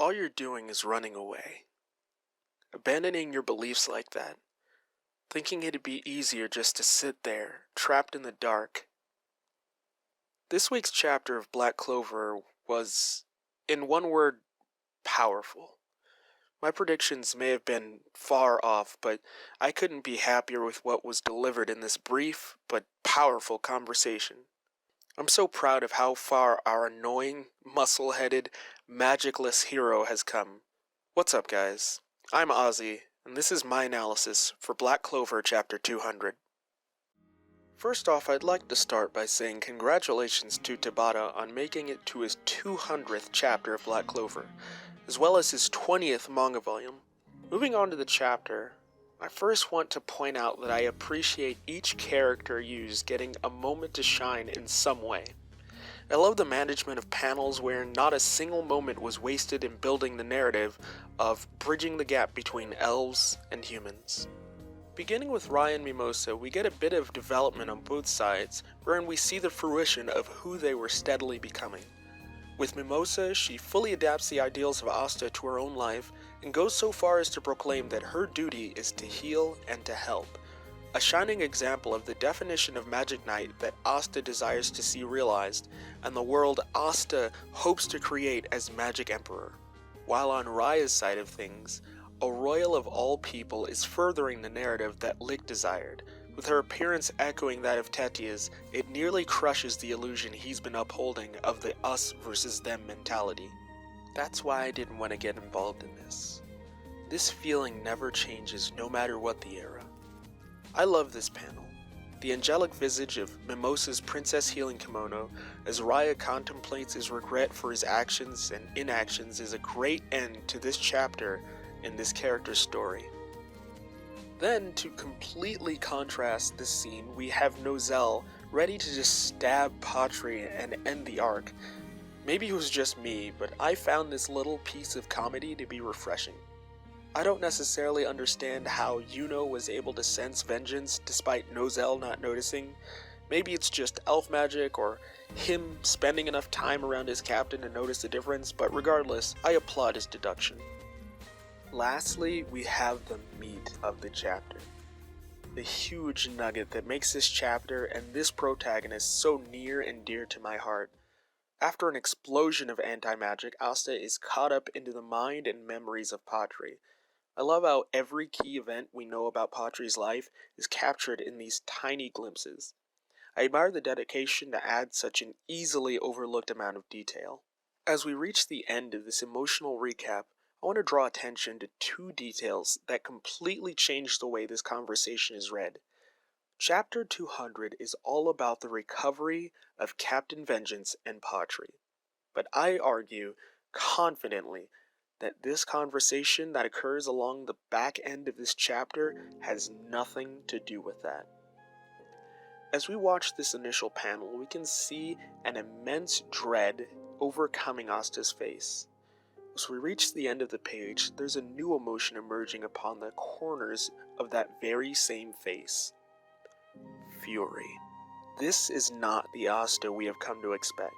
All you're doing is running away. Abandoning your beliefs like that. Thinking it'd be easier just to sit there, trapped in the dark. This week's chapter of Black Clover was, in one word, powerful. My predictions may have been far off, but I couldn't be happier with what was delivered in this brief but powerful conversation. I'm so proud of how far our annoying, muscle-headed, magicless hero has come. What's up, guys? I'm Ozzy, and this is my analysis for Black Clover Chapter 200. First off, I'd like to start by saying congratulations to Tabata on making it to his 200th chapter of Black Clover, as well as his 20th manga volume. Moving on to the chapter, I first want to point out that I appreciate each character used getting a moment to shine in some way. I love the management of panels where not a single moment was wasted in building the narrative of bridging the gap between elves and humans. Beginning with Raya and Mimosa, we get a bit of development on both sides, wherein we see the fruition of who they were steadily becoming. With Mimosa, she fully adapts the ideals of Asta to her own life, and goes so far as to proclaim that her duty is to heal and to help, a shining example of the definition of Magic Knight that Asta desires to see realized, and the world Asta hopes to create as Magic Emperor. While on Raya's side of things, a royal of all people is furthering the narrative that Lick desired. With her appearance echoing that of Tetia's, it nearly crushes the illusion he's been upholding of the us versus them mentality. That's why I didn't want to get involved in this. This feeling never changes no matter what the era. I love this panel. The angelic visage of Mimosa's princess healing kimono as Raya contemplates his regret for his actions and inactions is a great end to this chapter in this character's story. Then, to completely contrast this scene, we have Nozel ready to just stab Patri and end the arc. Maybe it was just me, but I found this little piece of comedy to be refreshing. I don't necessarily understand how Yuno was able to sense vengeance despite Nozel not noticing. Maybe it's just elf magic or him spending enough time around his captain to notice the difference, but regardless, I applaud his deduction. Lastly, we have the meat of the chapter. The huge nugget that makes this chapter and this protagonist so near and dear to my heart. After an explosion of anti-magic, Asta is caught up into the mind and memories of Patri. I love how every key event we know about Patri's life is captured in these tiny glimpses. I admire the dedication to add such an easily overlooked amount of detail. As we reach the end of this emotional recap, I want to draw attention to two details that completely change the way this conversation is read. Chapter 200 is all about the recovery of Captain Vengeance and Patri, but I argue confidently that this conversation that occurs along the back end of this chapter has nothing to do with that. As we watch this initial panel, we can see an immense dread overcoming Asta's face. As we reach the end of the page, there's a new emotion emerging upon the corners of that very same face. Fury. This is not the Asta we have come to expect.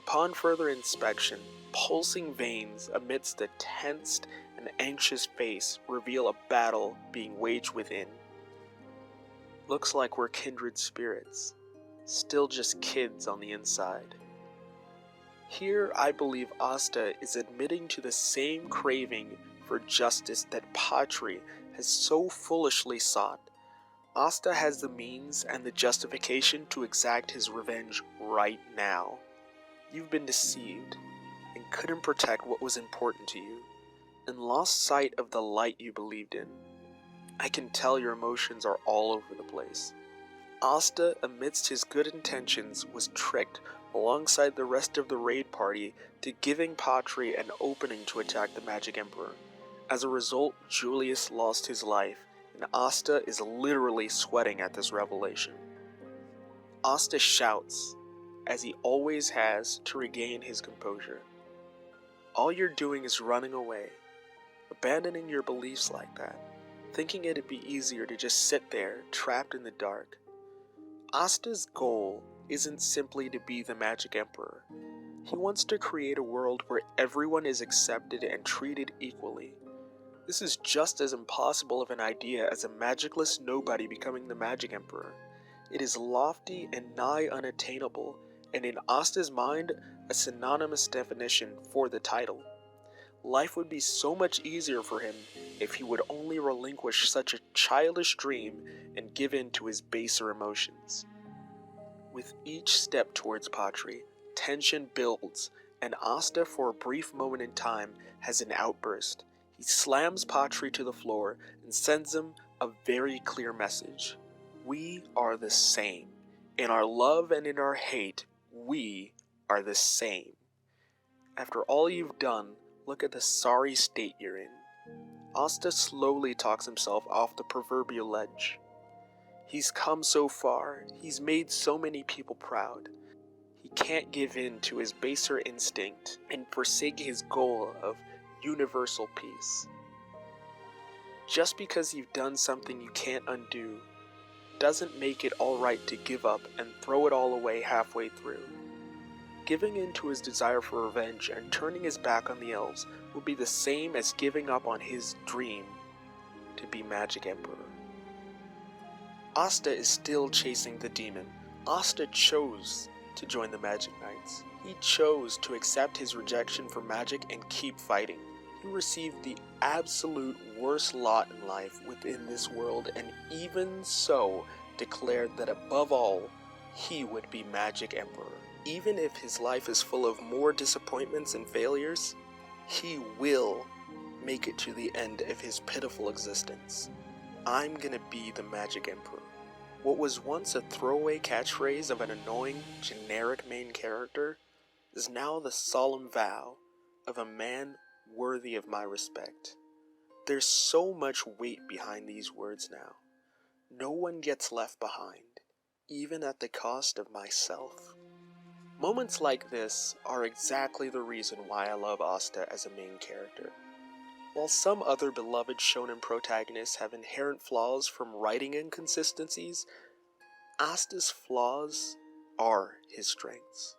Upon further inspection, pulsing veins amidst a tensed and anxious face reveal a battle being waged within. Looks like we're kindred spirits, still just kids on the inside. Here, I believe Asta is admitting to the same craving for justice that Patri has so foolishly sought. Asta has the means and the justification to exact his revenge right now. You've been deceived, and couldn't protect what was important to you, and lost sight of the light you believed in. I can tell your emotions are all over the place. Asta, amidst his good intentions, was tricked alongside the rest of the raid party to giving Patri an opening to attack the Magic Emperor. As a result, Julius lost his life, and Asta is literally sweating at this revelation. Asta shouts, as he always has, to regain his composure. All you're doing is running away, abandoning your beliefs like that, thinking it'd be easier to just sit there, trapped in the dark. Asta's goal isn't simply to be the Magic Emperor. He wants to create a world where everyone is accepted and treated equally. This is just as impossible of an idea as a magicless nobody becoming the Magic Emperor. It is lofty and nigh unattainable, and in Asta's mind, a synonymous definition for the title. Life would be so much easier for him if he would only relinquish such a childish dream and give in to his baser emotions. With each step towards Patri, tension builds, and Asta, for a brief moment in time, has an outburst. He slams Patri to the floor and sends him a very clear message. We are the same. In our love and in our hate, we are the same. After all you've done, look at the sorry state you're in. Asta slowly talks himself off the proverbial ledge. He's come so far, he's made so many people proud. He can't give in to his baser instinct and forsake his goal of universal peace. Just because you've done something you can't undo doesn't make it alright to give up and throw it all away halfway through. Giving in to his desire for revenge and turning his back on the elves will be the same as giving up on his dream to be Magic Emperor. Asta is still chasing the demon. Asta chose to join the Magic Knights. He chose to accept his rejection for magic and keep fighting. He received the absolute worst lot in life within this world, and even so declared that above all, he would be Magic Emperor. Even if his life is full of more disappointments and failures, he will make it to the end of his pitiful existence. I'm gonna be the Magic Emperor. What was once a throwaway catchphrase of an annoying, generic main character is now the solemn vow of a man worthy of my respect. There's so much weight behind these words now. No one gets left behind, even at the cost of myself. Moments like this are exactly the reason why I love Asta as a main character. While some other beloved shonen protagonists have inherent flaws from writing inconsistencies, Asta's flaws are his strengths.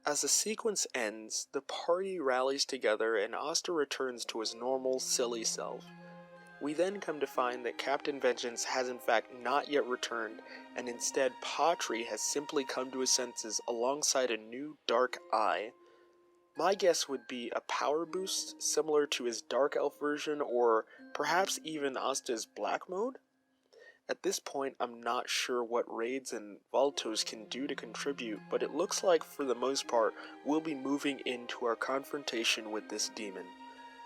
As the sequence ends, the party rallies together and Asta returns to his normal, silly self. We then come to find that Captain Vengeance has in fact not yet returned, and instead Patri has simply come to his senses alongside a new dark eye. My guess would be a power boost similar to his Dark Elf version, or perhaps even Asta's Black Mode? At this point, I'm not sure what raids and Valtos can do to contribute, but it looks like for the most part, we'll be moving into our confrontation with this demon.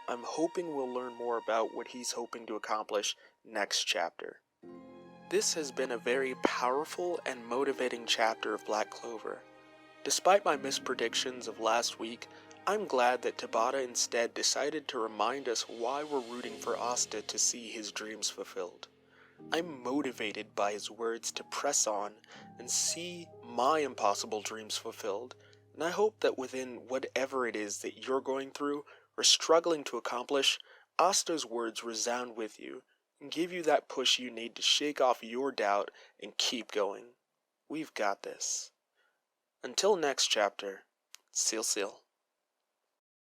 I'm hoping we'll learn more about what he's hoping to accomplish next chapter. This has been a very powerful and motivating chapter of Black Clover. Despite my mispredictions of last week, I'm glad that Tabata instead decided to remind us why we're rooting for Asta to see his dreams fulfilled. I'm motivated by his words to press on and see my impossible dreams fulfilled, and I hope that within whatever it is that you're going through or struggling to accomplish, Asta's words resound with you and give you that push you need to shake off your doubt and keep going. We've got this. Until next chapter, Seal Seal.